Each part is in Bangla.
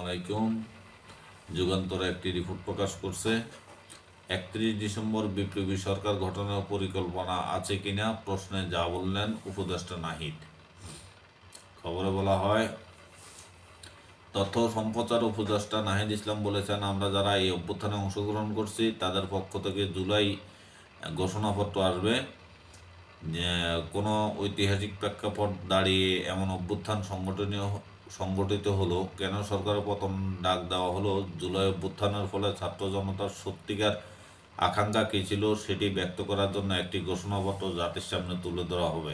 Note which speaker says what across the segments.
Speaker 1: আলাইকুম। যুগান্তর একটি রিপোর্ট প্রকাশ করছে। 31 ডিসেম্বর বিপ্লবী সরকার গঠনের পরিকল্পনা আছে কিনা প্রশ্নে যা বললেন উপদেষ্টা নাহিদ। খবরে বলা হয়, তথ্য সম্প্রচার উপদেষ্টা নাহিদ ইসলাম বলেছেন, আমরা যারা এই অভ্যুত্থানে অংশগ্রহণ করছি তাদের পক্ষ থেকে জুলাই ঘোষণাপত্র আসবে। কোনো ঐতিহাসিক প্রেক্ষাপট দাঁড়িয়ে এমন অভ্যুত্থান সংগঠিত হলো কেন, সরকারের পতন ডাক দেওয়া হলো, জুলাই অভ্যুত্থানের ফলে ছাত্র জনতার সত্যিকার আকাঙ্ক্ষা কী ছিল সেটি ব্যক্ত করার জন্য একটি ঘোষণাপত্র জাতির সামনে তুলে ধরা হবে।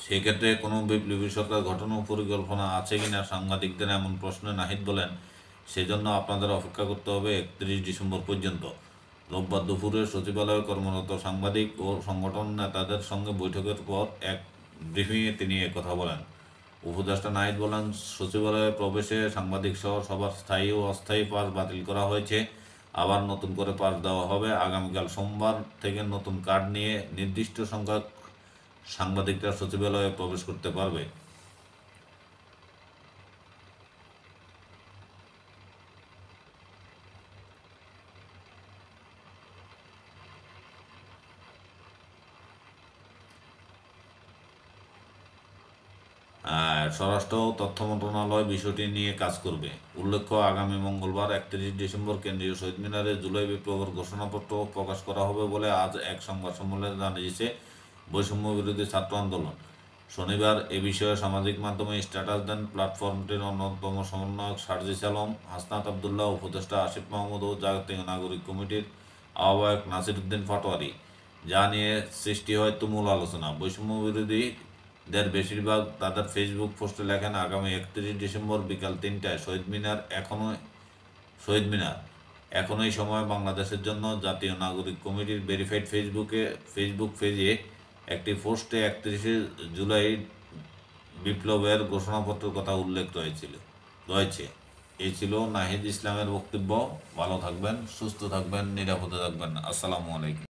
Speaker 1: সেক্ষেত্রে কোনো বিপ্লবী সরকার গঠনের পরিকল্পনা আছে কিনা সাংবাদিকদের এমন প্রশ্নে নাহিদ বলেন, সেজন্য আপনাদের অপেক্ষা করতে হবে 31 ডিসেম্বর পর্যন্ত। রোববার দুপুরে সচিবালয়ে কর্মরত সাংবাদিক ও সংগঠন নেতাদের সঙ্গে বৈঠকের পর এক ব্রিফিংয়ে তিনি একথা বলেন। উপদেষ্টা নাহিদ বলেন, সচিবালয়ে প্রবেশে সাংবাদিকসহ সবার স্থায়ী ও অস্থায়ী পাস বাতিল করা হয়েছে, আবার নতুন করে পাস দেওয়া হবে। আগামীকাল সোমবার থেকে নতুন কার্ড নিয়ে নির্দিষ্ট সংখ্যক সাংবাদিকরা সচিবালয়ে প্রবেশ করতে পারবে। স্বরাষ্ট্র ও তথ্য মন্ত্রণালয় বিষয়টি নিয়ে কাজ করবে। উল্লেখ্য, আগামী মঙ্গলবার 31 ডিসেম্বর কেন্দ্রীয় শহীদ মিনারে জুলাই বিপ্লবের ঘোষণাপত্র প্রকাশ করা হবে বলে আজ এক সংবাদ সম্মেলনে জানিয়েছে বৈষম্য বিরোধী ছাত্র আন্দোলন। শনিবার এ বিষয়ে সামাজিক মাধ্যমে স্ট্যাটাস দেন প্ল্যাটফর্মটির অন্যতম সমন্বয়ক সার্জিস আলম, হাসনাত আবদুল্লাহ, উপদেষ্টা আসিফ মাহমুদ ও জাতীয় নাগরিক কমিটির আহ্বায়ক নাসির উদ্দিন পাটোয়ারি। যা নিয়ে সৃষ্টি হয় তুমুল আলোচনা। বৈষম্য বিরোধী দের বেশিরভাগ তাদের ফেসবুক পোস্টে লেখেন, আগামী 31 ডিসেম্বর বিকাল 3টায় শহীদ মিনার এখনই সময় বাংলাদেশের জন্য। জাতীয় নাগরিক কমিটির ভেরিফাইড ফেসবুক পেজে একটি পোস্টে 31শে জুলাই বিপ্লবের ঘোষণাপত্রের কথা উল্লেখ রয়েছে। এই ছিল নাহিদ ইসলামের বক্তব্য। ভালো থাকবেন, সুস্থ থাকবেন, নিরাপদে থাকবেন। আসসালামু আলাইকুম।